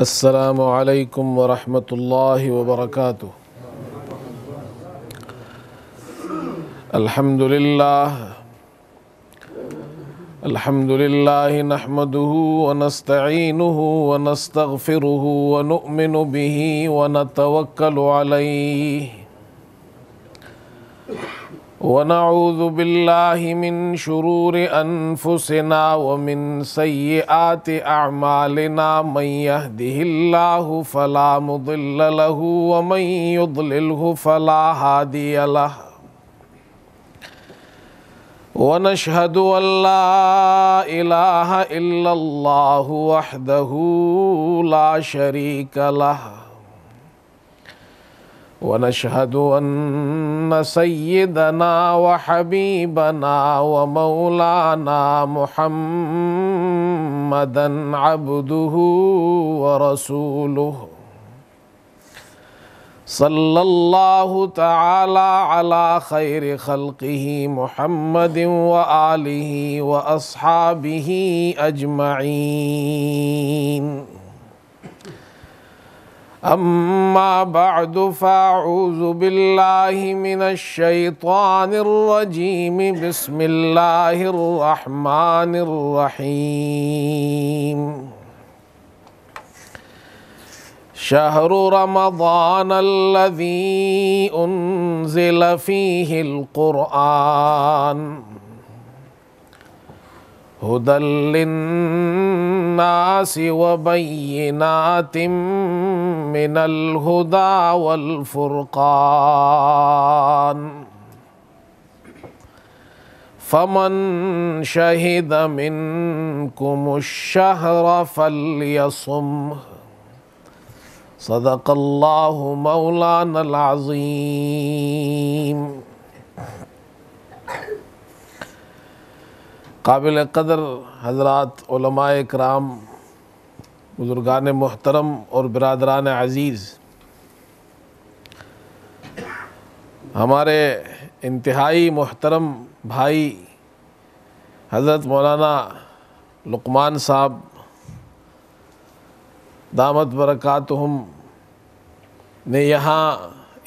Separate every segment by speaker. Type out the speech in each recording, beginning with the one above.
Speaker 1: السلام علیکم ورحمۃ اللہ وبرکاتہ۔ الحمد للہ نحمده ونستعینه ونستغفره ونؤمن به ونتوکل علیہ ونعوذ باللہ من شرور انفسنا ومن سیئات اعمالنا من یهده اللہ فلا مضل له ومن یضللہ فلا ہادی له ونشهد ان لا الہ الا اللہ وحدہ لا شریک له ونشهد ان سیدنا وحبیبنا ومولانا محمدا عبده ورسولہ صلی اللہ تعالی علی خیر خلقہ محمد وآلہ واصحابہ اجمعین۔ اما بعد فاعوذ باللہ من الشیطان الرجیم بسم اللہ الرحمن الرحیم۔ شہر رمضان الذی انزل فیہ القرآن ہدی للناس وبینات من الہدی والفرقان فمن شہد منکم الشہر فلیصمہ صدق اللہ مولانا العظیم۔ قابل قدر حضرات، علماء کرام، بزرگان محترم اور برادران عزیز، ہمارے انتہائی محترم بھائی حضرت مولانا لقمان صاحب دامت برکاتہم نے یہاں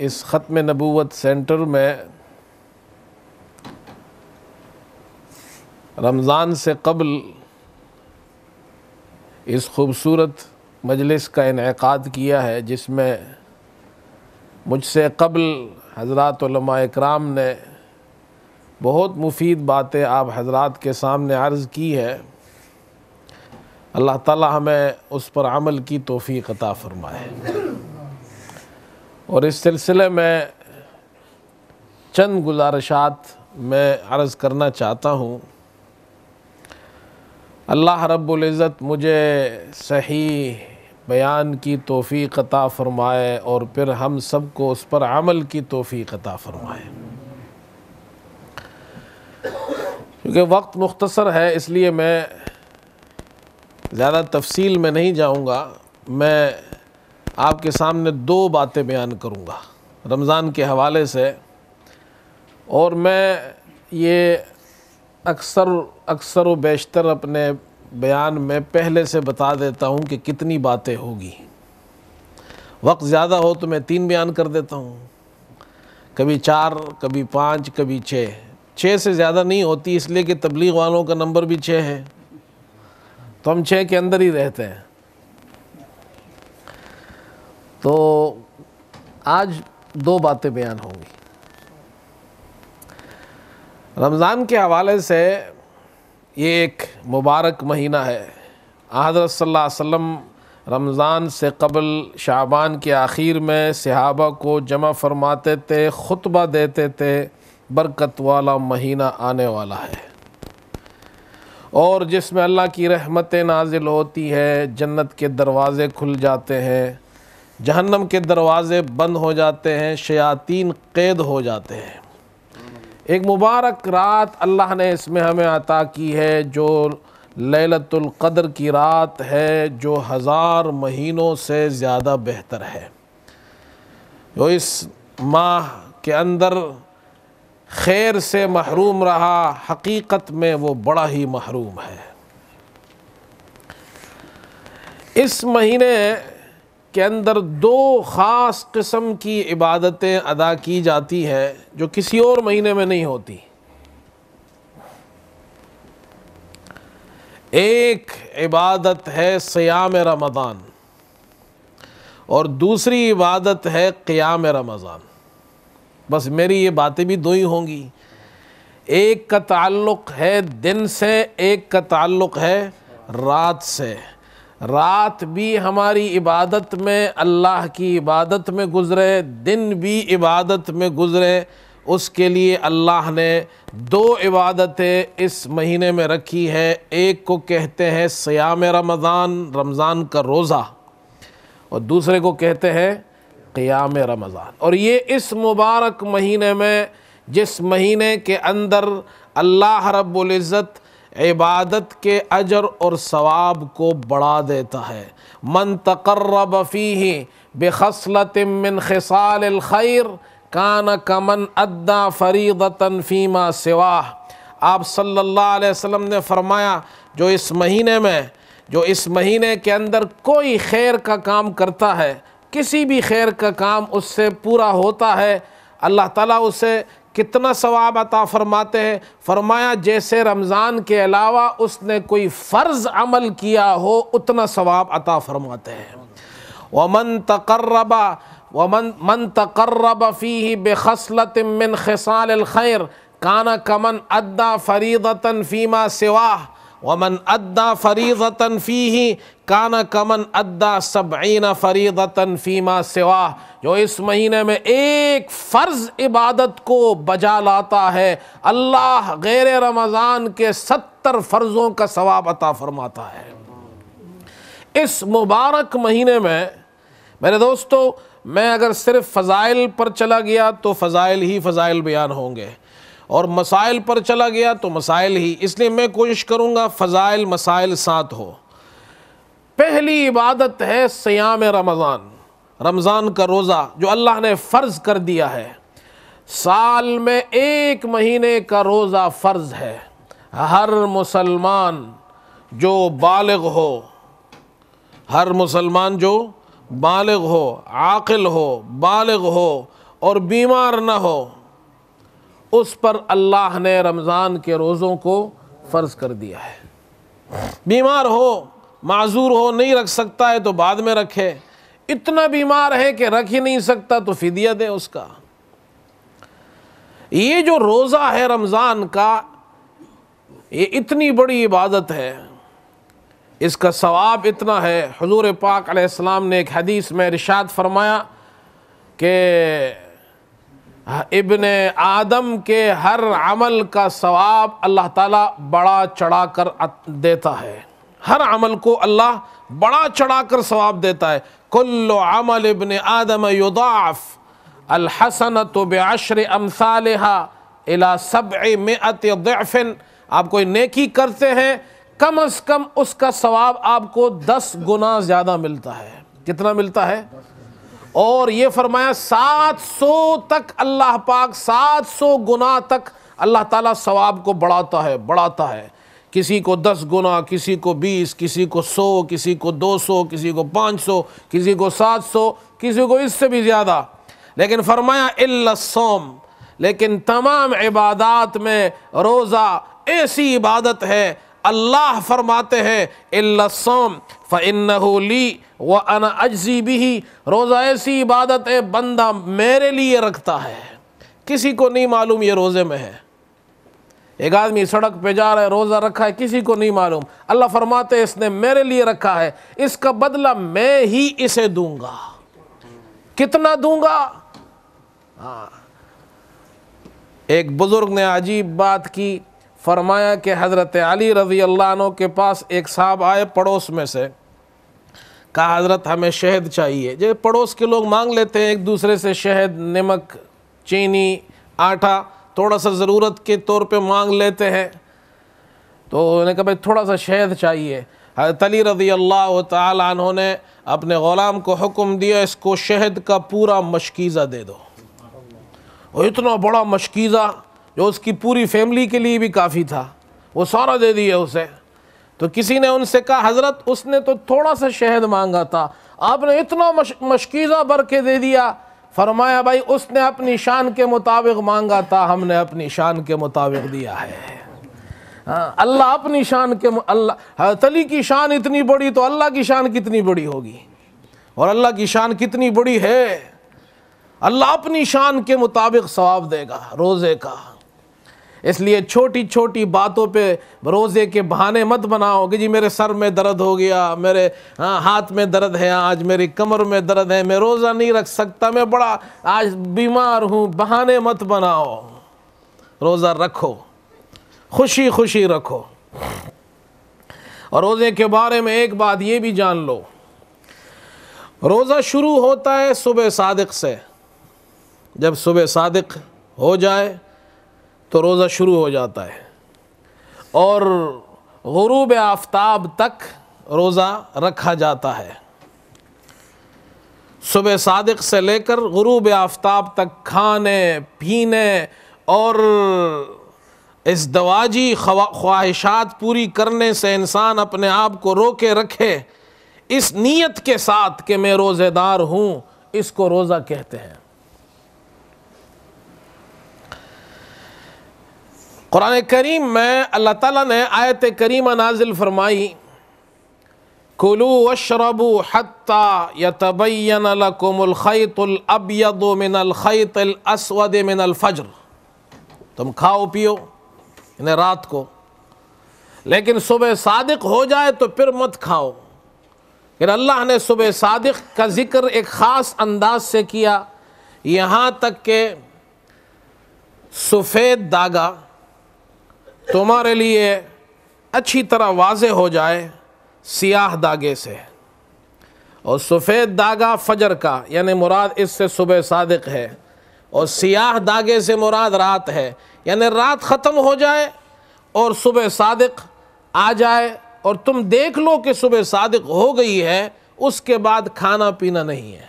Speaker 1: اس ختم نبوت سینٹر میں رمضان سے قبل اس خوبصورت مجلس کا انعقاد کیا ہے، جس میں مجھ سے قبل حضرات علماء اکرام نے بہت مفید باتیں آپ حضرات کے سامنے عرض کی ہے۔ اللہ تعالی ہمیں اس پر عمل کی توفیق عطا فرمائے۔ اور اس سلسلے میں چند گزارشات میں عرض کرنا چاہتا ہوں۔ اللہ رب العزت مجھے صحیح بیان کی توفیق عطا فرمائے اور پھر ہم سب کو اس پر عمل کی توفیق عطا فرمائے۔ کیونکہ وقت مختصر ہے، اس لیے میں زیادہ تفصیل میں نہیں جاؤں گا۔ میں آپ کے سامنے دو باتیں بیان کروں گا رمضان کے حوالے سے، اور میں یہ اکثر و بیشتر اپنے بیان میں پہلے سے بتا دیتا ہوں کہ کتنی باتیں ہوگی۔ وقت زیادہ ہو تو میں 3 بیان کر دیتا ہوں، کبھی 4، کبھی 5، کبھی 6 سے زیادہ نہیں ہوتی، اس لیے کہ تبلیغ والوں کا نمبر بھی 6 ہے، تو ہم 6 کے اندر ہی رہتے ہیں۔ تو آج 2 باتیں بیان ہوں گی رمضان کے حوالے سے۔ یہ ایک مبارک مہینہ ہے۔ حضرت صلی اللہ علیہ وسلم رمضان سے قبل شعبان کے آخر میں صحابہ کو جمع فرماتے تھے، خطبہ دیتے تھے، برکت والا مہینہ آنے والا ہے، اور جس میں اللہ کی رحمتیں نازل ہوتی ہے، جنت کے دروازے کھل جاتے ہیں، جہنم کے دروازے بند ہو جاتے ہیں، شیاطین قید ہو جاتے ہیں۔ ایک مبارک رات اللہ نے اس میں ہمیں عطا کی ہے، جو لیلۃ القدر کی رات ہے، جو 1000 مہینوں سے زیادہ بہتر ہے۔ جو اس ماہ کے اندر خیر سے محروم رہا، حقیقت میں وہ بڑا ہی محروم ہے۔ اس مہینے کے اندر دو خاص قسم کی عبادتیں ادا کی جاتی ہیں جو کسی اور مہینے میں نہیں ہوتی۔ ایک عبادت ہے صیام رمضان اور دوسری عبادت ہے قیام رمضان۔ بس میری یہ باتیں بھی دو ہی ہوں گی، ایک کا تعلق ہے دن سے، ایک کا تعلق ہے رات سے۔ رات بھی ہماری عبادت میں، اللہ کی عبادت میں گزرے، دن بھی عبادت میں گزرے، اس کے لیے اللہ نے دو عبادتیں اس مہینے میں رکھی ہے۔ ایک کو کہتے ہیں صیام رمضان، رمضان کا روزہ، اور دوسرے کو کہتے ہیں قیام رمضان۔ اور یہ اس مبارک مہینے میں، جس مہینے کے اندر اللہ رب العزت عبادت کے اجر اور ثواب کو بڑھا دیتا ہے۔ من تقرب فیہ بخصلۃ من خصال الخیر کان کمن ادی فریضۃ فیما سواہ۔ آپ صلی اللہ علیہ وسلم نے فرمایا جو اس مہینے کے اندر کوئی خیر کا کام کرتا ہے، کسی بھی خیر کا کام اس سے پورا ہوتا ہے، اللہ تعالیٰ اسے کتنا ثواب عطا فرماتے ہیں؟ فرمایا جیسے رمضان کے علاوہ اس نے کوئی فرض عمل کیا ہو اتنا ثواب عطا فرماتے ہیں۔ ومن تقرب فیہ بخصلۃ من خصال الخیر کان کمن ادی فریضۃ فیما سواہ ومن ادی فریضۃ فیہ کان کمن ادی 70 فریضۃ فیما سواہ۔ جو اس مہینے میں ایک فرض عبادت کو بجا لاتا ہے، اللہ غیر رمضان کے 70 فرضوں کا ثواب عطا فرماتا ہے۔ اس مبارک مہینے میں میرے دوستو، میں اگر صرف فضائل پر چلا گیا تو فضائل ہی فضائل بیان ہوں گے، اور مسائل پر چلا گیا تو مسائل ہی، اس لیے میں کوشش کروں گا فضائل مسائل ساتھ ہو۔ پہلی عبادت ہے صیام رمضان، رمضان کا روزہ جو اللہ نے فرض کر دیا ہے۔ سال میں ایک مہینے کا روزہ فرض ہے۔ ہر مسلمان جو بالغ ہو، ہر مسلمان جو بالغ ہو، عاقل ہو، بالغ ہو اور بیمار نہ ہو، اس پر اللہ نے رمضان کے روزوں کو فرض کر دیا ہے۔ بیمار ہو، معذور ہو، نہیں رکھ سکتا ہے تو بعد میں رکھے، اتنا بیمار ہے کہ رکھ ہی نہیں سکتا تو فدیہ دے اس کا۔ یہ جو روزہ ہے رمضان کا، یہ اتنی بڑی عبادت ہے، اس کا ثواب اتنا ہے۔ حضور پاک علیہ السلام نے ایک حدیث میں ارشاد فرمایا کہ ابن آدم کے ہر عمل کا ثواب اللہ تعالیٰ بڑا چڑھا کر دیتا ہے، ہر عمل کو اللہ بڑا چڑھا کر ثواب دیتا ہے۔ کل عمل ابن آدم یضاعف الحسنۃ بعشر امثالها الی 700 ضعف۔ آپ کوئی نیکی کرتے ہیں، کم از کم اس کا ثواب آپ کو 10 گنا زیادہ ملتا ہے۔ کتنا ملتا ہے؟ اور یہ فرمایا 700 تک، اللہ پاک 700 گنا تک اللہ تعالیٰ ثواب کو بڑھاتا ہے۔ کسی کو 10 گنا، کسی کو 20، کسی کو 100، کسی کو 200، کسی کو 500، کسی کو 700، کسی کو اس سے بھی زیادہ۔ لیکن فرمایا الا الصوم، لیکن تمام عبادات میں روزہ ایسی عبادت ہے، اللہ فرماتے ہیں الا الصوم فإنہ لی وأنا اجزی بہ۔ روزہ ایسی عبادت ہے بندہ میرے لیے رکھتا ہے، کسی کو نہیں معلوم یہ روزے میں ہے۔ ایک آدمی سڑک پہ جا رہا ہے، روزہ رکھا ہے، کسی کو نہیں معلوم، اللہ فرماتے ہیں اس نے میرے لیے رکھا ہے، اس کا بدلہ میں ہی اسے دوں گا۔ کتنا دوں گا؟ ایک بزرگ نے عجیب بات کی، فرمایا کہ حضرت علی رضی اللہ عنہ کے پاس ایک صاحب آئے پڑوس میں سے، کہا حضرت ہمیں شہد چاہیے۔ جو پڑوس کے لوگ مانگ لیتے ہیں ایک دوسرے سے شہد، نمک، چینی، آٹا، تھوڑا سا ضرورت کے طور پہ مانگ لیتے ہیں، تو انہوں نے کہا بھائی تھوڑا سا شہد چاہیے۔ حضرت علی رضی اللہ تعالی عنہ نے اپنے غلام کو حکم دیا اس کو شہد کا پورا مشکیزہ دے دو، اور اتنا بڑا مشکیزہ جو اس کی پوری فیملی کے لیے بھی کافی تھا، وہ سارا دے دیا اسے۔ تو کسی نے ان سے کہا حضرت اس نے تو تھوڑا سا شہد مانگا تھا، آپ نے اتنا مشکیزہ بھر کے دے دیا۔ فرمایا بھائی اس نے اپنی شان کے مطابق مانگا تھا، ہم نے اپنی شان کے مطابق دیا ہے۔ اللہ اپنی شان کے اللہ حضرت علی کی شان اتنی بڑی تو اللہ کی شان کتنی بڑی ہوگی، اور اللہ کی شان کتنی بڑی ہے، اللہ اپنی شان کے مطابق ثواب دے گا روزے کا۔ اس لیے چھوٹی چھوٹی باتوں پہ روزے کے بہانے مت بناؤ کہ جی میرے سر میں درد ہو گیا، میرے ہاتھ میں درد ہے، آج میری کمر میں درد ہے، میں روزہ نہیں رکھ سکتا، میں بڑا آج بیمار ہوں۔ بہانے مت بناؤ، روزہ رکھو، خوشی خوشی رکھو۔ اور روزے کے بارے میں ایک بات یہ بھی جان لو، روزہ شروع ہوتا ہے صبح صادق سے۔ جب صبح صادق ہو جائے تو روزہ شروع ہو جاتا ہے، اور غروب آفتاب تک روزہ رکھا جاتا ہے۔ صبح صادق سے لے کر غروب آفتاب تک کھانے پینے اور ازدواجی خواہشات پوری کرنے سے انسان اپنے آپ کو روکے رکھے، اس نیت کے ساتھ کہ میں روزے دار ہوں، اس کو روزہ کہتے ہیں۔ قرآن کریم میں اللہ تعالیٰ نے آیت کریمہ نازل فرمائی، کُلُوا واشربوا حتی یتبین لکم الخیط الابیض من الخیط الاسود من الفجر، تم کھاؤ پیو یعنی رات کو، لیکن صبح صادق ہو جائے تو پھر مت کھاؤ۔ کہ اللہ نے صبح صادق کا ذکر ایک خاص انداز سے کیا، یہاں تک کہ سفید داغا تمہارے لیے اچھی طرح واضح ہو جائے سیاہ داغے سے، اور سفید داغا فجر کا یعنی مراد اس سے صبح صادق ہے، اور سیاہ داغے سے مراد رات ہے، یعنی رات ختم ہو جائے اور صبح صادق آ جائے اور تم دیکھ لو کہ صبح صادق ہو گئی ہے، اس کے بعد کھانا پینا نہیں ہے۔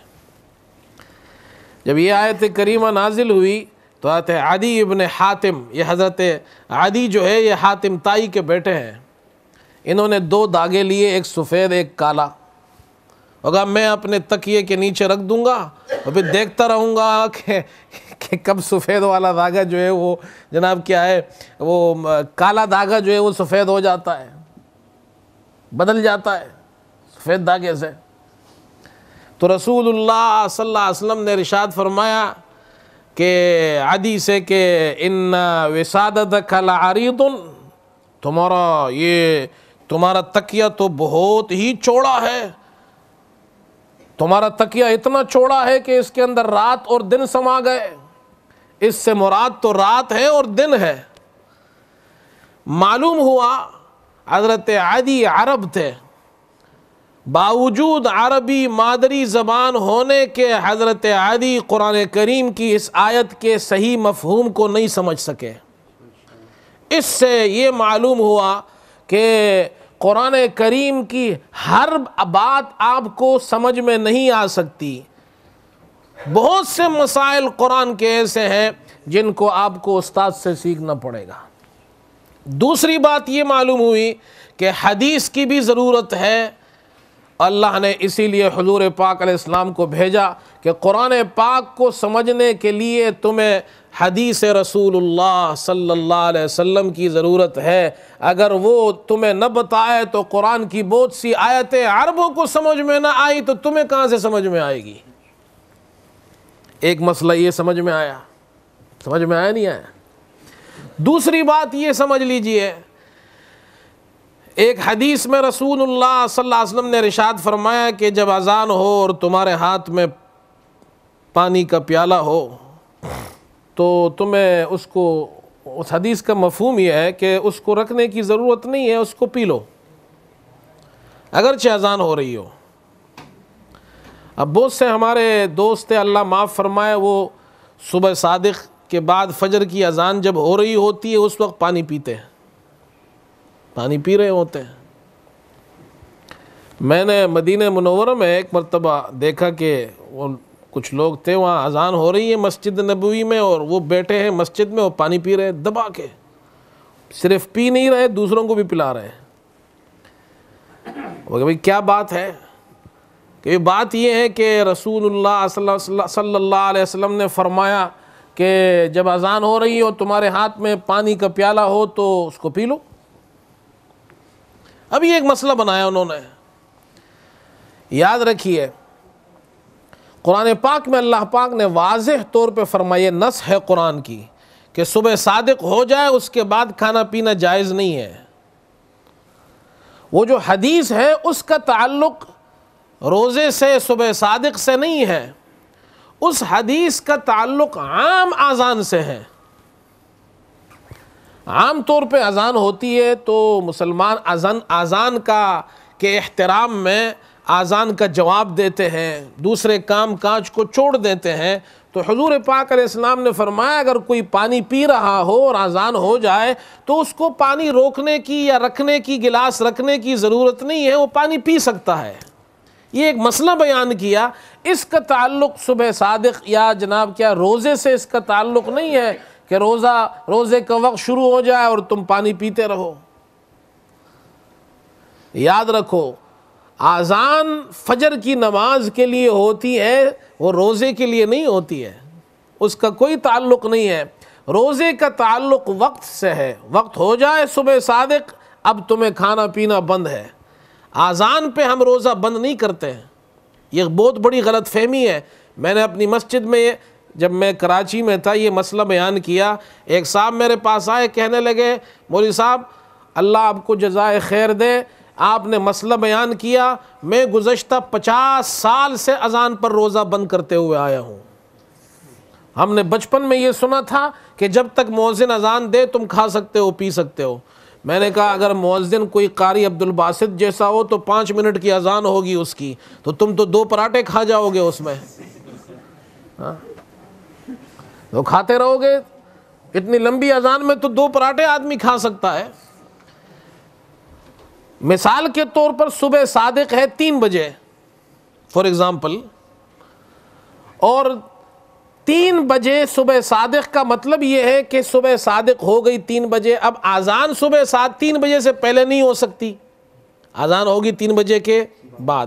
Speaker 1: جب یہ آیت کریمہ نازل ہوئی تو حضرت عدی ابن حاتم، یہ حضرت عدی جو ہے یہ حاتم تائی کے بیٹے ہیں، انہوں نے دو داغے لیے، ایک سفید ایک کالا، ہوگا میں اپنے تکیے کے نیچے رکھ دوں گا اور پھر دیکھتا رہوں گا کہ کب سفید والا داغا جو ہے وہ جناب کیا ہے، وہ کالا داغا جو ہے وہ سفید ہو جاتا ہے، بدل جاتا ہے سفید داغے سے۔ تو رسول اللہ صلی اللہ علیہ وسلم نے ارشاد فرمایا کہ عدی سے کہ ان وسادتک لعریض، تمہارا تکیہ تو بہت ہی چوڑا ہے، تمہارا تکیہ اتنا چوڑا ہے کہ اس کے اندر رات اور دن سما گئے، اس سے مراد تو رات ہے اور دن ہے۔ معلوم ہوا حضرت عدی عرب تھے، باوجود عربی مادری زبان ہونے کے حضرت عدی قرآن کریم کی اس آیت کے صحیح مفہوم کو نہیں سمجھ سکے۔ اس سے یہ معلوم ہوا کہ قرآن کریم کی ہر بات آپ کو سمجھ میں نہیں آ سکتی، بہت سے مسائل قرآن کے ایسے ہیں جن کو آپ کو استاد سے سیکھنا پڑے گا۔ دوسری بات یہ معلوم ہوئی کہ حدیث کی بھی ضرورت ہے، اللہ نے اسی لیے حضور پاک علیہ السلام کو بھیجا کہ قرآن پاک کو سمجھنے کے لیے تمہیں حدیث رسول اللہ صلی اللہ علیہ وسلم کی ضرورت ہے۔ اگر وہ تمہیں نہ بتائے تو قرآن کی بہت سی آیتیں عربوں کو سمجھ میں نہ آئی تو تمہیں کہاں سے سمجھ میں آئے گی؟ ایک مسئلہ یہ سمجھ میں آیا نہیں آیا؟ دوسری بات یہ سمجھ لیجئے، ایک حدیث میں رسول اللہ صلی اللہ علیہ وسلم نے ارشاد فرمایا کہ جب اذان ہو اور تمہارے ہاتھ میں پانی کا پیالہ ہو تو تمہیں اس حدیث کا مفہوم یہ ہے کہ اس کو رکھنے کی ضرورت نہیں ہے، اس کو پی لو اگرچہ اذان ہو رہی ہو۔ اب بہت سے ہمارے دوست اللہ معاف فرمائے، وہ صبح صادق کے بعد فجر کی اذان جب ہو رہی ہوتی ہے اس وقت پانی پیتے ہیں، پانی پی رہے ہوتے ہیں۔ میں نے مدینہ منورہ میں ایک مرتبہ دیکھا کہ وہ کچھ لوگ تھے، وہاں اذان ہو رہی ہے مسجد نبوی میں اور وہ بیٹھے ہیں مسجد میں اور پانی پی رہے ہیں دبا کے، صرف پی نہیں رہے دوسروں کو بھی پلا رہے ہیں۔ وہ کہ بھئی کیا بات ہے؟ کہ بات یہ ہے کہ رسول اللہ صلی اللہ علیہ وسلم نے فرمایا کہ جب اذان ہو رہی ہو تمہارے ہاتھ میں پانی کا پیالہ ہو تو اس کو پی لو۔ اب یہ ایک مسئلہ بنایا انہوں نے۔ یاد رکھیے قرآن پاک میں اللہ پاک نے واضح طور پہ فرمایا، نص ہے قرآن کی، کہ صبح صادق ہو جائے اس کے بعد کھانا پینا جائز نہیں ہے۔ وہ جو حدیث ہے اس کا تعلق روزے سے، صبح صادق سے نہیں ہے، اس حدیث کا تعلق عام اذان سے ہے۔ عام طور پہ اذان ہوتی ہے تو مسلمان اذان کا کے احترام میں اذان کا جواب دیتے ہیں، دوسرے کام کاج کو چھوڑ دیتے ہیں۔ تو حضور پاک علیہ السلام نے فرمایا اگر کوئی پانی پی رہا ہو اور اذان ہو جائے تو اس کو پانی روکنے کی یا رکھنے کی، گلاس رکھنے کی ضرورت نہیں ہے، وہ پانی پی سکتا ہے۔ یہ ایک مسئلہ بیان کیا، اس کا تعلق صبح صادق یا جناب کیا روزے سے اس کا تعلق نہیں ہے کہ روزے کا وقت شروع ہو جائے اور تم پانی پیتے رہو۔ یاد رکھو اذان فجر کی نماز کے لیے ہوتی ہے، وہ روزے کے لیے نہیں ہوتی ہے، اس کا کوئی تعلق نہیں ہے۔ روزے کا تعلق وقت سے ہے، وقت ہو جائے صبح صادق اب تمہیں کھانا پینا بند ہے۔ اذان پہ ہم روزہ بند نہیں کرتے ہیں، یہ بہت بڑی غلط فہمی ہے۔ میں نے اپنی مسجد میں جب میں کراچی میں تھا یہ مسئلہ بیان کیا، ایک صاحب میرے پاس آئے، کہنے لگے مولوی صاحب اللہ آپ کو جزائے خیر دے، آپ نے مسئلہ بیان کیا، میں گزشتہ 50 سال سے اذان پر روزہ بند کرتے ہوئے آیا ہوں۔ ہم نے بچپن میں یہ سنا تھا کہ جب تک مؤذن اذان دے تم کھا سکتے ہو پی سکتے ہو۔ میں نے کہا اگر مؤذن کوئی قاری عبد الباسط جیسا ہو تو 5 منٹ کی اذان ہوگی اس کی، تو تم تو 2 پراٹھے کھا جاؤ گے اس میں، تو کھاتے رہو گے۔ اتنی لمبی اذان میں تو 2 پراٹھے آدمی کھا سکتا ہے۔ مثال کے طور پر صبح صادق ہے 3 بجے فار ایگزامپل، اور 3 بجے صبح صادق کا مطلب یہ ہے کہ صبح صادق ہو گئی 3 بجے۔ اب اذان صبح 3 بجے سے پہلے نہیں ہو سکتی، اذان ہوگی 3 بجے کے بعد،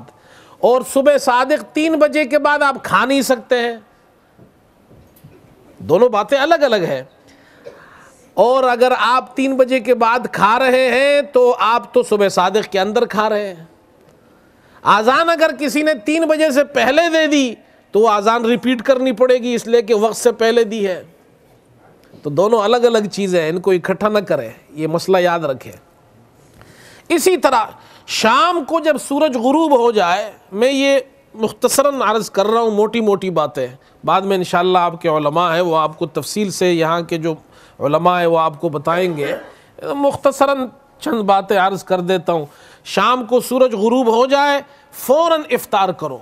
Speaker 1: اور صبح صادق 3 بجے کے بعد آپ کھا نہیں سکتے ہیں، دونوں باتیں الگ الگ ہیں۔ اور اگر آپ 3 بجے کے بعد کھا رہے ہیں تو آپ تو صبح صادق کے اندر کھا رہے ہیں۔ اذان اگر کسی نے 3 بجے سے پہلے دے دی تو وہ اذان ریپیٹ کرنی پڑے گی، اس لیے کہ وقت سے پہلے دی ہے۔ تو دونوں الگ الگ چیزیں ہیں، ان کو اکٹھا نہ کریں، یہ مسئلہ یاد رکھیں۔ اسی طرح شام کو جب سورج غروب ہو جائے، میں یہ مختصراً عرض کر رہا ہوں موٹی موٹی باتیں، بعد میں انشاءاللہ آپ کے علماء ہیں وہ آپ کو تفصیل سے، یہاں کے جو علماء ہیں وہ آپ کو بتائیں گے، مختصراً چند باتیں عرض کر دیتا ہوں۔ شام کو سورج غروب ہو جائے فوراً افطار کرو،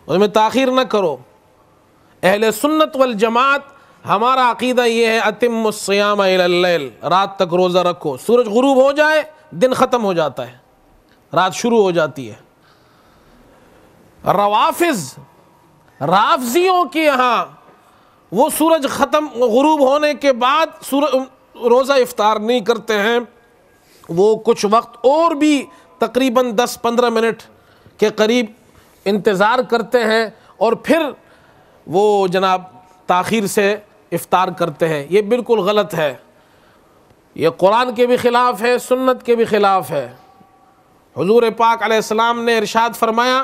Speaker 1: اس میں تاخیر نہ کرو۔ اہل سنت والجماعت ہمارا عقیدہ یہ ہے اتم الصیام الی اللیل، رات تک روزہ رکھو، سورج غروب ہو جائے دن ختم ہو جاتا ہے، رات شروع ہو جاتی ہے۔ رافضیوں کے یہاں وہ سورج غروب ہونے کے بعد روزہ افطار نہیں کرتے ہیں، وہ کچھ وقت اور بھی تقریباً 10-15 منٹ کے قریب انتظار کرتے ہیں اور پھر وہ جناب تاخیر سے افطار کرتے ہیں۔ یہ بالکل غلط ہے، یہ قرآن کے بھی خلاف ہے، سنت کے بھی خلاف ہے۔ حضور پاک علیہ السلام نے ارشاد فرمایا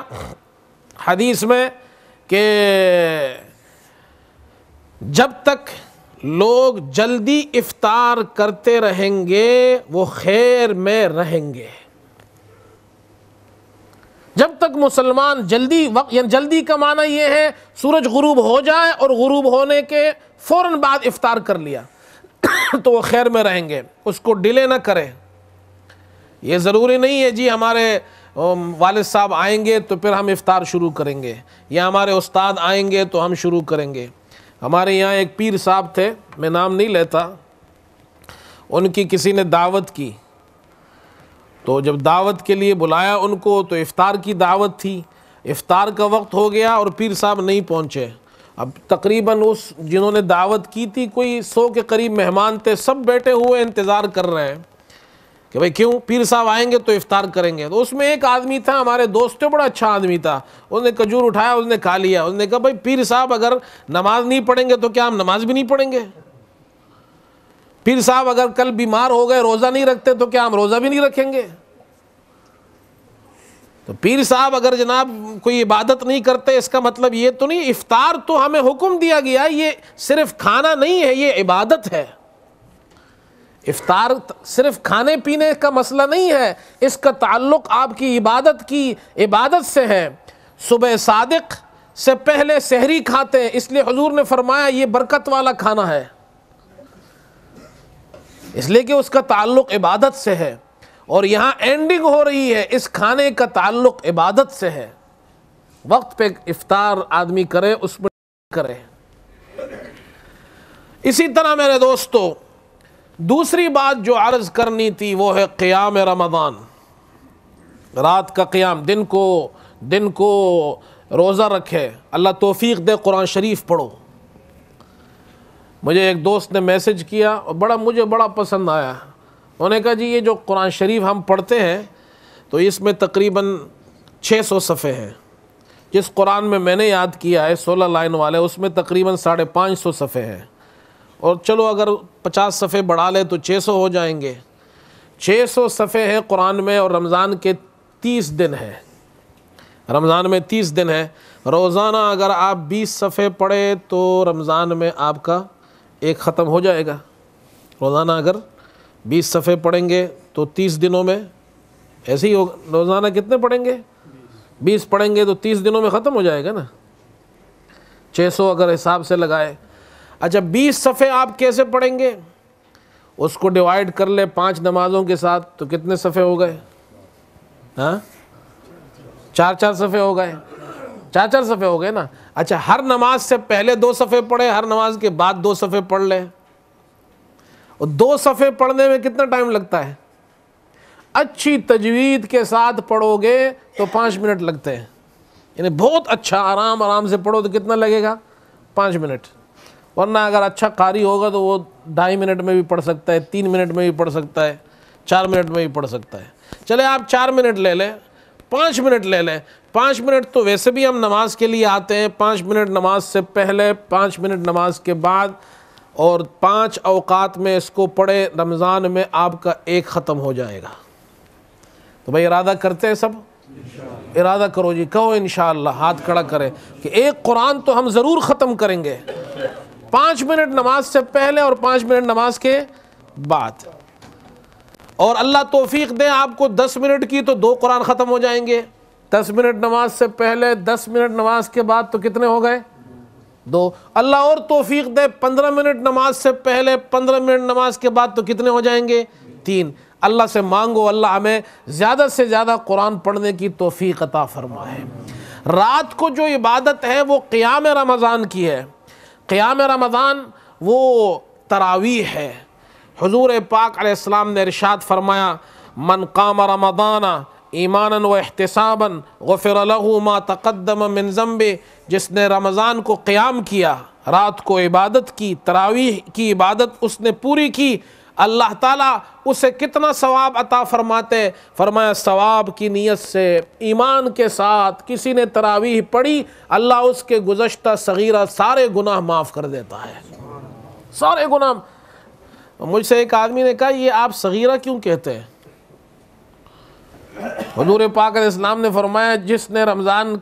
Speaker 1: حدیث میں کہ جب تک لوگ جلدی افطار کرتے رہیں گے وہ خیر میں رہیں گے۔ جب تک مسلمان جلدی کا معنی یہ ہے سورج غروب ہو جائے اور غروب ہونے کے فوراً بعد افطار کر لیا تو وہ خیر میں رہیں گے، اس کو ڈیلے نہ کریں۔ یہ ضروری نہیں ہے جی ہمارے والد صاحب آئیں گے تو پھر ہم افطار شروع کریں گے، یا ہمارے استاد آئیں گے تو ہم شروع کریں گے۔ ہمارے یہاں ایک پیر صاحب تھے، میں نام نہیں لیتا، ان کی کسی نے دعوت کی، تو جب دعوت کے لیے بلایا ان کو تو افطار کی دعوت تھی، افطار کا وقت ہو گیا اور پیر صاحب نہیں پہنچے۔ اب تقریباً جنہوں نے دعوت کی تھی کوئی 100 کے قریب مہمان تھے، سب بیٹھے ہوئے انتظار کر رہے ہیں۔ کہ بھئی کیوں؟ پیر صاحب آئیں گے تو افطار کریں گے۔ تو اس میں ایک آدمی تھا، ہمارے دوست تھے، بڑا اچھا آدمی تھا، اس نے کھجور اٹھایا، اس نے کھا لیا۔ اس نے کہا بھئی پیر صاحب اگر نماز نہیں پڑھیں گے تو کیا ہم نماز بھی نہیں پڑھیں گے؟ پیر صاحب اگر کل بیمار ہو گئے، روزہ نہیں رکھتے تو کیا ہم روزہ بھی نہیں رکھیں گے؟ تو پیر صاحب اگر جناب کوئی عبادت نہیں کرتے، اس کا مطلب یہ تو نہیں، افطار تو ہمیں حکم دیا گیا، یہ صرف کھانا نہیں ہے، یہ عبادت ہے۔ افطار صرف کھانے پینے کا مسئلہ نہیں ہے، اس کا تعلق آپ کی عبادت سے ہے۔ صبح صادق سے پہلے سحری کھاتے ہیں، اس لیے حضور نے فرمایا یہ برکت والا کھانا ہے، اس لیے کہ اس کا تعلق عبادت سے ہے، اور یہاں اینڈنگ ہو رہی ہے، اس کھانے کا تعلق عبادت سے ہے۔ وقت پہ افطار آدمی کرے، اس میں کرے۔ اسی طرح میرے دوستو، دوسری بات جو عرض کرنی تھی وہ ہے قیام رمضان، رات کا قیام، دن کو روزہ رکھے، اللہ توفیق دے، قرآن شریف پڑھو۔ مجھے ایک دوست نے میسج کیا اور مجھے بڑا پسند آیا، انہوں نے کہا جی یہ جو قرآن شریف ہم پڑھتے ہیں تو اس میں تقریباً 600 صفحے ہیں، جس قرآن میں نے یاد کیا ہے 16 لائن والے، اس میں تقریباً 550 صفحے ہیں، اور چلو اگر 50 صفحے بڑھا لے تو 600 ہو جائیں گے۔ 600 صفحے ہیں قرآن میں، اور رمضان کے 30 دن ہیں، رمضان میں 30 دن ہے۔ روزانہ اگر آپ 20 صفحے پڑھے تو رمضان میں آپ کا ایک ختم ہو جائے گا۔ روزانہ اگر 20 صفحے پڑھیں گے تو 30 دنوں میں ایسے ہی ہوگا۔ روزانہ کتنے پڑھیں گے؟ 20 پڑھیں گے تو 30 دنوں میں ختم ہو جائے گا نا۔ 600 اگر حساب سے لگائے، اچھا 20 صفحے آپ کیسے پڑھیں گے؟ اس کو ڈیوائیڈ کر لے 5 نمازوں کے ساتھ تو کتنے صفحے ہو گئے؟ ہاں 4 صفحے ہو گئے، 4 صفحے ہو گئے نا۔ اچھا ہر نماز سے پہلے 2 صفحے پڑھے، ہر نماز کے بعد 2 صفحے پڑھ لے، اور 2 صفحے پڑھنے میں کتنا ٹائم لگتا ہے؟ اچھی تجوید کے ساتھ پڑھو گے تو 5 منٹ لگتے ہیں، یعنی بہت اچھا آرام سے پڑھو تو کتنا لگے گا؟ 5 منٹ۔ ورنہ اگر اچھا قاری ہوگا تو وہ 2.5 منٹ میں بھی پڑھ سکتا ہے، 3 منٹ میں بھی پڑھ سکتا ہے، 4 منٹ میں بھی پڑھ سکتا ہے۔ چلے آپ 4 منٹ لے لیں، 5 منٹ لے لیں۔ 5 منٹ تو ویسے بھی ہم نماز کے لیے آتے ہیں، 5 منٹ نماز سے پہلے، 5 منٹ نماز کے بعد، اور 5 اوقات میں اس کو پڑھے، رمضان میں آپ کا ایک ختم ہو جائے گا۔ تو بھائی ارادہ کرتے ہیں سب؟ ارادہ کرو جی، کہو انشاءاللہ، ہاتھ کھڑا کریں کہ ایک قرآن تو ہم ضرور ختم کریں گے، 5 منٹ نماز سے پہلے اور 5 منٹ نماز کے بعد۔ اور اللہ توفیق دے آپ کو 10 منٹ کی تو 2 قرآن ختم ہو جائیں گے۔ 10 منٹ نماز سے پہلے، 10 منٹ نماز کے بعد، تو کتنے ہو گئے؟ 2۔ اللہ اور توفیق دے 15 منٹ نماز سے پہلے، 15 منٹ نماز کے بعد، تو کتنے ہو جائیں گے؟ 3۔ اللہ سے مانگو اللہ ہمیں زیادہ سے زیادہ قرآن پڑھنے کی توفیق عطا فرمائے۔ رات کو جو عبادت ہے وہ قیام رمضان کی ہے۔ قیام رمضان وہ تراویح ہے۔ حضور پاک علیہ السلام نے ارشاد فرمایا، من قام رمضان ایمانا و احتسابا غفر له ما تقدم من ذنبه، جس نے رمضان کو قیام کیا، رات کو عبادت کی، تراویح کی عبادت اس نے پوری کی، اللہ تعالیٰ اسے کتنا ثواب عطا فرماتے؟ فرمایا ثواب کی نیت سے، ایمان کے ساتھ کسی نے تراویح پڑھی، اللہ اس کے گزشتہ صغیرہ سارے گناہ معاف کر دیتا ہے، سارے گناہ۔ مجھ سے ایک آدمی نے کہا یہ آپ صغیرہ کیوں کہتے ہیں؟ حضور پاک علیہ السلام نے فرمایا جس نے رمضان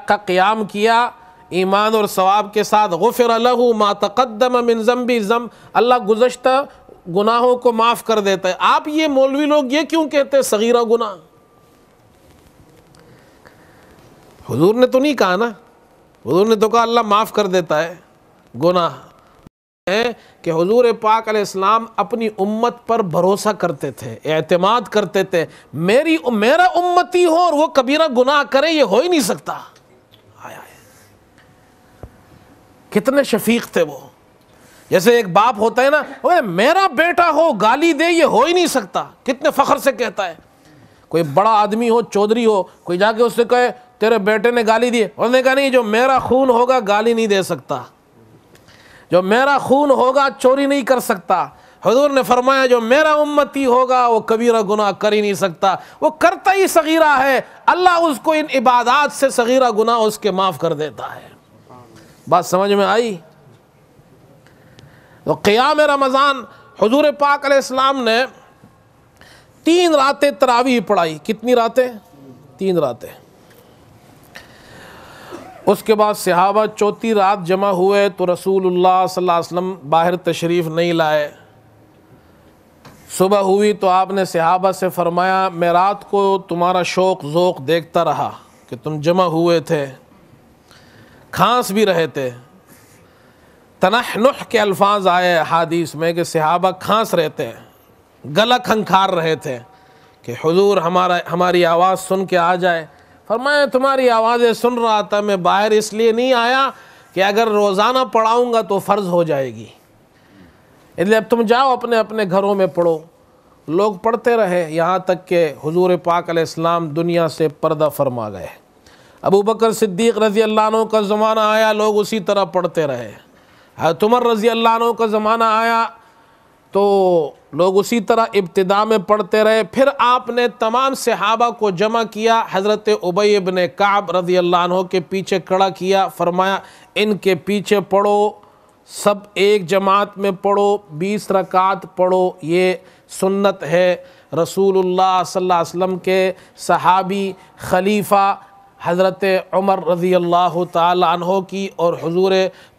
Speaker 1: کا قیام کیا ایمان اور ثواب کے ساتھ، غفر له ما تقدم من ذنبی، اللہ گزشتہ گناہوں کو معاف کر دیتا ہے۔ آپ یہ مولوی لوگ یہ کیوں کہتے ہیں صغیرہ گناہ؟ حضور نے تو نہیں کہا نا، حضور نے تو کہا اللہ معاف کر دیتا ہے گناہ۔ ہے کہ حضور پاک علیہ السلام اپنی امت پر بھروسہ کرتے تھے، اعتماد کرتے تھے، میرا امتی ہو اور وہ کبیرہ گناہ کرے، یہ ہو ہی نہیں سکتا۔ کتنے شفیق تھے وہ۔ جیسے ایک باپ ہوتا ہے نا، میرا بیٹا ہو گالی دے، یہ ہو ہی نہیں سکتا، کتنے فخر سے کہتا ہے۔ کوئی بڑا آدمی ہو، چودھری ہو، کوئی جا کے اس سے کہے تیرے بیٹے نے گالی دی، اس نے کہا نہیں، جو میرا خون ہوگا گالی نہیں دے سکتا، جو میرا خون ہوگا چوری نہیں کر سکتا۔ حضور نے فرمایا جو میرا امتی ہوگا وہ کبیرہ گناہ کر ہی نہیں سکتا، وہ کرتا ہی صغیرہ ہے، اللہ اس کو ان عبادات سے صغیرہ گناہ اس کے معاف کر دیتا ہے۔ بات سمجھ میں آئی؟ تو قیام رمضان حضور پاک علیہ السلام نے 3 راتیں تراویح پڑھائی۔ کتنی راتیں؟ 3 راتیں۔ اس کے بعد صحابہ 4تھی رات جمع ہوئے تو رسول اللہ صلی اللہ علیہ وسلم باہر تشریف نہیں لائے۔ صبح ہوئی تو آپ نے صحابہ سے فرمایا میں رات کو تمہارا شوق ذوق دیکھتا رہا کہ تم جمع ہوئے تھے، کھانس بھی رہے تھے۔ تنحنح کے الفاظ آئے حدیث میں کہ صحابہ کھانس رہے تھے، گلا کھنکھار رہے تھے کہ حضور ہماری آواز سن کے آ جائے۔ فرمایا تمہاری آوازیں سن رہا تھا، میں باہر اس لیے نہیں آیا کہ اگر روزانہ پڑھاؤں گا تو فرض ہو جائے گی، اس لیے اب تم جاؤ اپنے اپنے گھروں میں پڑھو۔ لوگ پڑھتے رہے یہاں تک کہ حضور پاک علیہ السلام دنیا سے پردہ فرما گئے۔ ابو بکر صدیق رضی اللہ عنہ کا زمانہ آیا، لوگ اسی طرح پڑھتے رہے۔ حضرت عمر رضی اللہ عنہ کا زمانہ آیا تو لوگ اسی طرح ابتداء میں پڑھتے رہے۔ پھر آپ نے تمام صحابہ کو جمع کیا، حضرت ابی بن کعب رضی اللہ عنہ کے پیچھے کھڑا کیا، فرمایا ان کے پیچھے پڑھو، سب ایک جماعت میں پڑھو، 20 رکعت پڑھو، یہ سنت ہے رسول اللہ صلی اللہ علیہ وسلم کے صحابی خلیفہ حضرت عمر رضی اللہ تعالی عنہ کی، اور حضور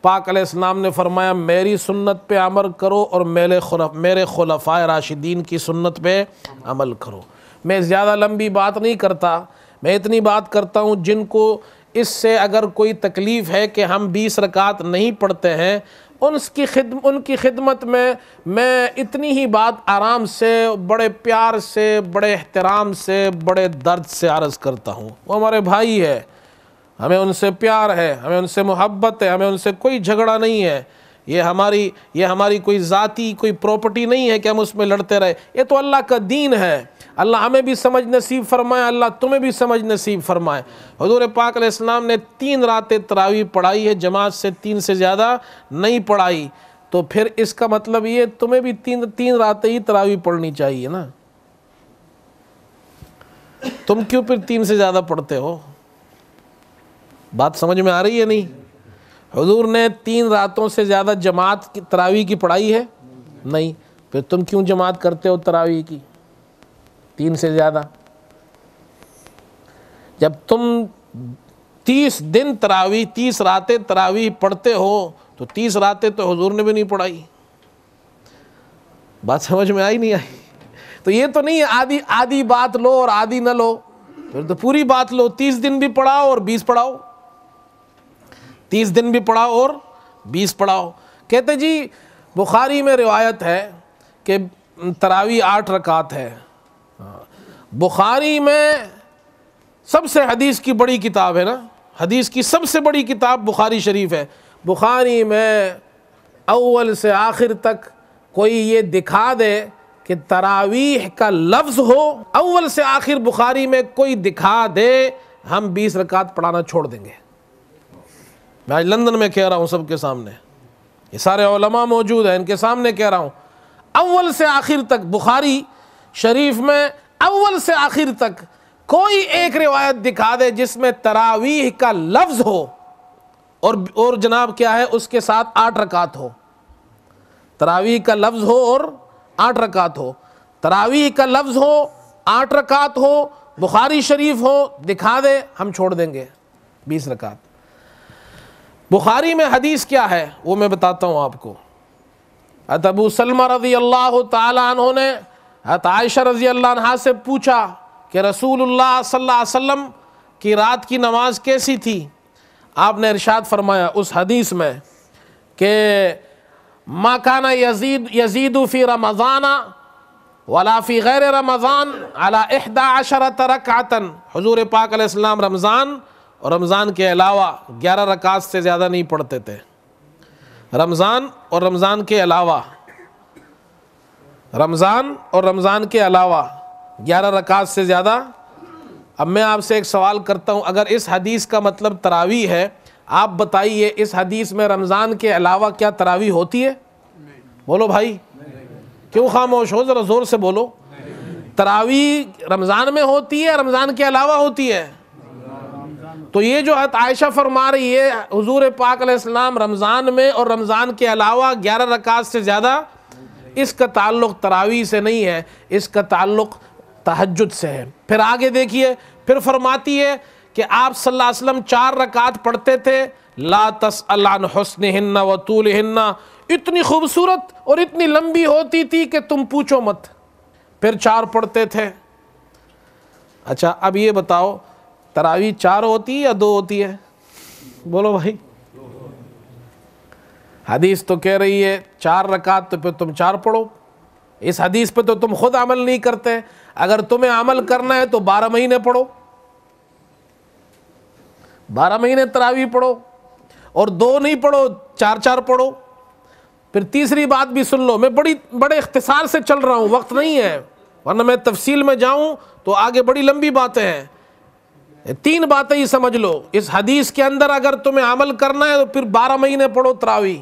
Speaker 1: پاک علیہ السلام نے فرمایا میری سنت پہ عمل کرو اور میرے خلفائے راشدین کی سنت پہ عمل کرو۔ میں زیادہ لمبی بات نہیں کرتا، میں اتنی بات کرتا ہوں جن کو اس سے اگر کوئی تکلیف ہے کہ ہم 20 رکعت نہیں پڑھتے ہیں، ان کی خدمت میں اتنی ہی بات آرام سے، بڑے پیار سے، بڑے احترام سے، بڑے درد سے عرض کرتا ہوں۔ وہ ہمارے بھائی ہے، ہمیں ان سے پیار ہے، ہمیں ان سے محبت ہے، ہمیں ان سے کوئی جھگڑا نہیں ہے۔ یہ ہماری کوئی ذاتی کوئی پراپرٹی نہیں ہے کہ ہم اس میں لڑتے رہے، یہ تو اللہ کا دین ہے۔ اللہ ہمیں بھی سمجھ نصیب فرمائے، اللہ تمہیں بھی سمجھ نصیب فرمائے۔ حضور پاک علیہ السلام نے 3 راتیں تراویح پڑھائی ہے، جماعت سے 3 سے زیادہ نہیں پڑھائی، تو پھر اس کا مطلب یہ تمہیں بھی 3 راتیں ہی تراویح پڑھنی چاہیے نا۔ تم کیوں پھر 3 سے زیادہ پڑھتے ہو؟ بات سمجھ میں آ رہی ہے نہیں؟ حضور نے 3 راتوں سے زیادہ جماعت کی تراویح کی پڑھائی ہے نہیں، پھر تم کیوں جماعت کرتے ہو تراویح کی 3 سے زیادہ؟ جب تم 30 دن تراویح 30 راتیں تراویح پڑھتے ہو تو 30 راتیں تو حضور نے بھی نہیں پڑھائی۔ بات سمجھ میں آئی نہیں آئی؟ تو یہ تو نہیں ہے آدھی بات لو اور آدھی نہ لو، پھر تو پوری بات لو، 30 دن بھی پڑھاؤ اور 20 پڑھاؤ، 30 دن بھی پڑھاؤ اور 20 پڑھاؤ۔ کہتے جی بخاری میں روایت ہے کہ تراویح 8 رکعت ہے۔ بخاری میں سب سے حدیث کی بڑی کتاب ہے نا، حدیث کی سب سے بڑی کتاب بخاری شریف ہے۔ بخاری میں اول سے آخر تک کوئی یہ دکھا دے کہ تراویح کا لفظ ہو، اول سے آخر بخاری میں کوئی دکھا دے، ہم 20 رکعت پڑھانا چھوڑ دیں گے۔ میں آج لندن میں کہہ رہا ہوں سب کے سامنے، یہ سارے علماء موجود ہیں، ان کے سامنے کہہ رہا ہوں، اول سے آخر تک بخاری شریف میں اول سے آخر تک کوئی ایک روایت دکھا دے جس میں تراویح کا لفظ ہو اور جناب کیا ہے اس کے ساتھ 8 رکعت ہو، تراویح کا لفظ ہو اور 8 رکعت ہو، تراویح کا لفظ ہو 8 رکعت ہو، بخاری شریف ہو، دکھا دے، ہم چھوڑ دیں گے 20 رکعت۔ بخاری میں حدیث کیا ہے وہ میں بتاتا ہوں آپ کو۔ حضرت ابو سلمہ رضی اللہ تعالی عنہ نے حضرت عائشہ رضی اللہ عنہا سے پوچھا کہ رسول اللہ صلی اللہ علیہ وسلم کی رات کی نماز کیسی تھی؟ آپ نے ارشاد فرمایا اس حدیث میں کہ ما کان یزید فی رمضان ولا فی غیر رمضان علی 11 رکعتا، حضور پاک علیہ السلام رمضان اور رمضان کے علاوہ 11 رکعت سے زیادہ نہیں پڑھتے تھے۔ رمضان اور رمضان کے علاوہ 11 رکعت سے زیادہ۔ اب میں آپ سے ایک سوال کرتا ہوں، اگر اس حدیث کا مطلب تراویح ہے، آپ بتائیے اس حدیث میں رمضان کے علاوہ کیا تراویح ہوتی ہے؟ بولو بھائی، کیوں خاموش ہو؟ ذرا زور سے بولو۔ تراویح رمضان میں ہوتی ہے، رمضان کے علاوہ ہوتی ہے؟ تو یہ جو حضرت عائشہ فرما رہی ہے حضور پاک علیہ السلام رمضان میں اور رمضان کے علاوہ 11 رکعت سے زیادہ، اس کا تعلق تراویح سے نہیں ہے، اس کا تعلق تہجد سے ہے۔ پھر آگے دیکھیے، پھر فرماتی ہے کہ آپ صلی اللہ علیہ وسلم 4 رکعت پڑھتے تھے، لا تسأل عن حسنہن و طولہن، اتنی خوبصورت اور اتنی لمبی ہوتی تھی کہ تم پوچھو مت۔ پھر 4 پڑھتے تھے۔ اچھا اب یہ بتاؤ تراویح 4 ہوتی ہے یا 2 ہوتی ہے؟ بولو بھائی۔ حدیث تو کہہ رہی ہے 4 رکعت، تو پھر تم 4 پڑھو۔ اس حدیث پہ تو تم خود عمل نہیں کرتے۔ اگر تمہیں عمل کرنا ہے تو 12 مہینے پڑھو، 12 مہینے تراویح پڑھو، اور 2 نہیں پڑھو، 4 پڑھو۔ پھر تیسری بات بھی سن لو، میں بڑے اختصار سے چل رہا ہوں، وقت نہیں ہے، ورنہ میں تفصیل میں جاؤں تو آگے بڑی لمبی باتیں ہیں۔ 3 باتیں ہی سمجھ لو اس حدیث کے اندر، اگر تمہیں عمل کرنا ہے تو پھر 12 مہینے پڑھو تراویح،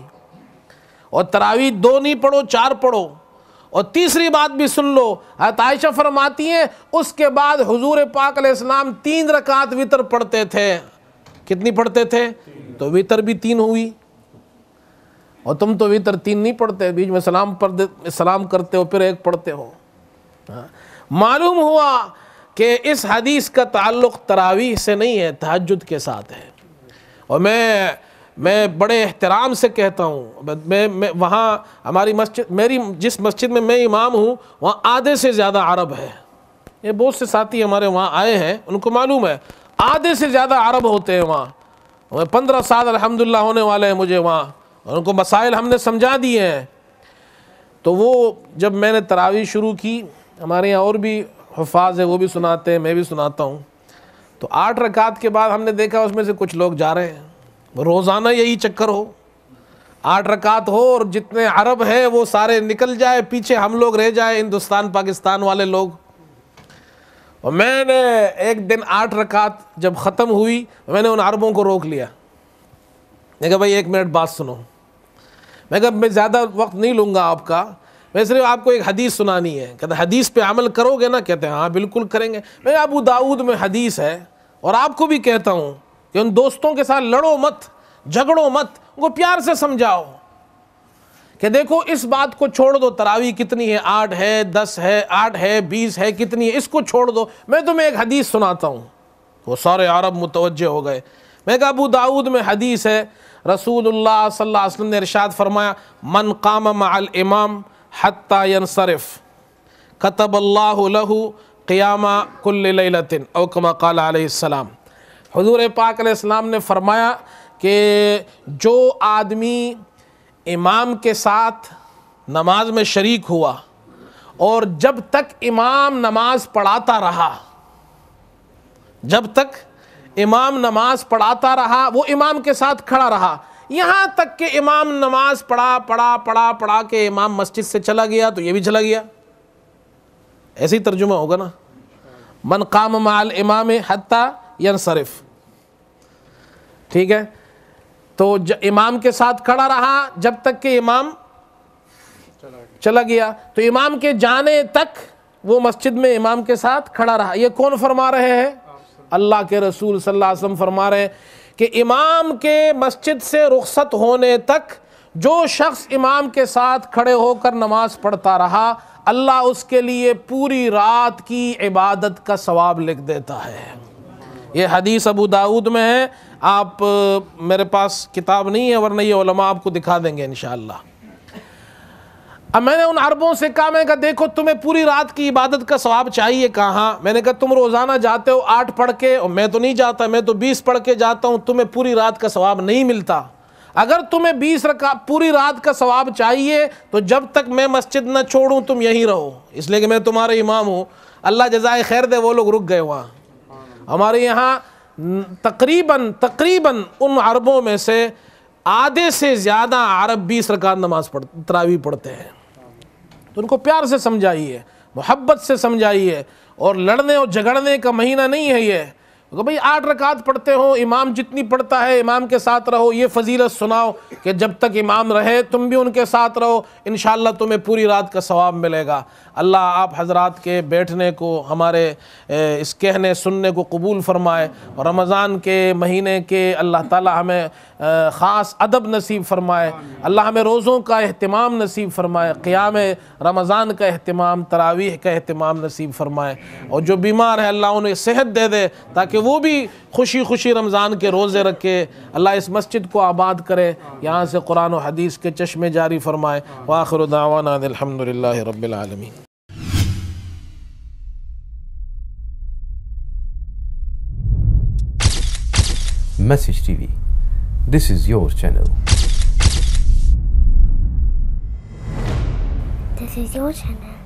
Speaker 1: اور تراویح 2 نہیں پڑھو، 4 پڑھو۔ اور تیسری بات بھی سن لو، حضرت عائشہ فرماتی ہیں اس کے بعد حضور پاک علیہ السلام 3 رکعت وتر پڑھتے تھے۔ کتنی پڑھتے تھے؟ تو وتر بھی 3 ہوئی، اور تم تو وتر 3 نہیں پڑھتے، بیچ میں سلام کرتے ہو پھر 1 پڑھتے ہو۔ معلوم ہوا کہ اس حدیث کا تعلق تراویح سے نہیں ہے، تہجد کے ساتھ ہے۔ اور میں بڑے احترام سے کہتا ہوں، میں وہاں ہماری مسجد، جس مسجد میں میں امام ہوں، وہاں آدھے سے زیادہ عرب ہے۔ یہ بہت سے ساتھی ہمارے وہاں آئے ہیں، ان کو معلوم ہے آدھے سے زیادہ عرب ہوتے ہیں وہاں۔ 15 سال الحمدللہ ہونے والے ہیں مجھے وہاں، اور ان کو مسائل ہم نے سمجھا دیے ہیں۔ تو وہ جب میں نے تراویح شروع کی، ہمارے یہاں اور بھی حفاظ ہیں، وہ بھی سناتے ہیں، میں بھی سناتا ہوں، تو 8 رکعت کے بعد ہم نے دیکھا اس میں سے کچھ لوگ جا رہے ہیں۔ روزانہ یہی چکر ہو، 8 رکعت ہو اور جتنے عرب ہیں وہ سارے نکل جائے، پیچھے ہم لوگ رہ جائے، ہندوستان پاکستان والے لوگ۔ اور میں نے ایک دن 8 رکعت جب ختم ہوئی، میں نے ان عربوں کو روک لیا، میں کہا بھائی 1 منٹ بات سنو۔ میں کہا میں زیادہ وقت نہیں لوں گا آپ کا، میں صرف آپ کو ایک حدیث سنانی ہے۔ کہتے حدیث پہ عمل کرو گے نا؟ کہتے ہیں ہاں بالکل کریں گے۔ میں ابو داؤد میں حدیث ہے، اور آپ کو بھی کہتا ہوں کہ ان دوستوں کے ساتھ لڑو مت، جھگڑو مت، ان کو پیار سے سمجھاؤ کہ دیکھو اس بات کو چھوڑ دو، تراویح کتنی ہے، 8 ہے، 10 ہے، 8 ہے، 20 ہے، کتنی ہے، اس کو چھوڑ دو، میں تمہیں ایک حدیث سناتا ہوں۔ وہ سارے عرب متوجہ ہو گئے۔ میں کہا ابو داؤد میں حدیث ہے، رسول اللہ صلی اللہ علیہ وسلم نے ارشاد فرمایا، من قام مع الامام حتی ینصرف کتب اللہ لہ قیام کل لیلۃ، او کما قال علیہ السلام۔ حضور پاک علیہ السلام نے فرمایا کہ جو آدمی امام کے ساتھ نماز میں شریک ہوا اور جب تک امام نماز پڑھاتا رہا، جب تک امام نماز پڑھاتا رہا، وہ امام کے ساتھ کھڑا رہا، یہاں تک کہ امام نماز پڑھا کے امام مسجد سے چلا گیا تو یہ بھی چلا گیا۔ ایسے ہی ترجمہ ہوگا نا، من قام مع الامام حتی ینصرف، ٹھیک ہے؟ تو امام کے ساتھ کھڑا رہا جب تک کہ امام چلا گیا، تو امام کے جانے تک وہ مسجد میں امام کے ساتھ کھڑا رہا۔ یہ کون فرما رہے ہیں؟ اللہ کے رسول صلی اللہ علیہ وسلم فرما رہے ہیں کہ امام کے مسجد سے رخصت ہونے تک جو شخص امام کے ساتھ کھڑے ہو کر نماز پڑھتا رہا، اللہ اس کے لیے پوری رات کی عبادت کا ثواب لکھ دیتا ہے۔ یہ حدیث ابو داؤد میں ہے، آپ میرے پاس کتاب نہیں ہے ورنہ یہ علماء آپ کو دکھا دیں گے انشاءاللہ۔ اب میں نے ان عربوں سے کہا، میں کہا دیکھو تمہیں پوری رات کی عبادت کا ثواب چاہیے کہاں؟ میں نے کہا تم روزانہ جاتے ہو 8 پڑھ کے، اور میں تو نہیں جاتا، میں تو 20 پڑھ کے جاتا ہوں، تمہیں پوری رات کا ثواب نہیں ملتا۔ اگر تمہیں 20 رکعت پوری رات کا ثواب چاہیے تو جب تک میں مسجد نہ چھوڑوں تم یہیں رہو، اس لیے کہ میں تمہارے امام ہوں۔ اللہ جزائے خیر دے، وہ لوگ رک گئے وہاں۔ ہمارے یہاں تقریباً ان عربوں میں سے آدھے سے زیادہ عرب 20 رکعت نماز تراویح پڑھتے ہیں۔ تو ان کو پیار سے سمجھائیے، محبت سے سمجھائیے، اور لڑنے اور جھگڑنے کا مہینہ نہیں ہے یہ۔ کہ بھئی 8 رکعت پڑھتے ہو، امام جتنی پڑھتا ہے امام کے ساتھ رہو، یہ فضیلت سناؤ کہ جب تک امام رہے تم بھی ان کے ساتھ رہو، انشاءاللہ تمہیں پوری رات کا ثواب ملے گا۔ اللہ آپ حضرات کے بیٹھنے کو، ہمارے اس کہنے سننے کو قبول فرمائے، اور رمضان کے مہینے کے اللہ تعالی ہمیں خاص ادب نصیب فرمائے، اللہ ہمیں روزوں کا اہتمام نصیب فرمائے، قیام رمضان کا اہتمام، تراویح کا اہتمام نصیب فرمائے، اور جو بیمار ہے اللہ انہیں صحت دے دے تاکہ وہ بھی خوشی خوشی رمضان کے روزے رکھے۔ اللہ اس مسجد کو آباد کرے، یہاں سے قرآن و حدیث کے چشمے جاری فرمائے۔ وآخر دعوانا الحمدللہ رب العالمین۔
Speaker 2: Message TV. This is your channel.
Speaker 3: This is your channel.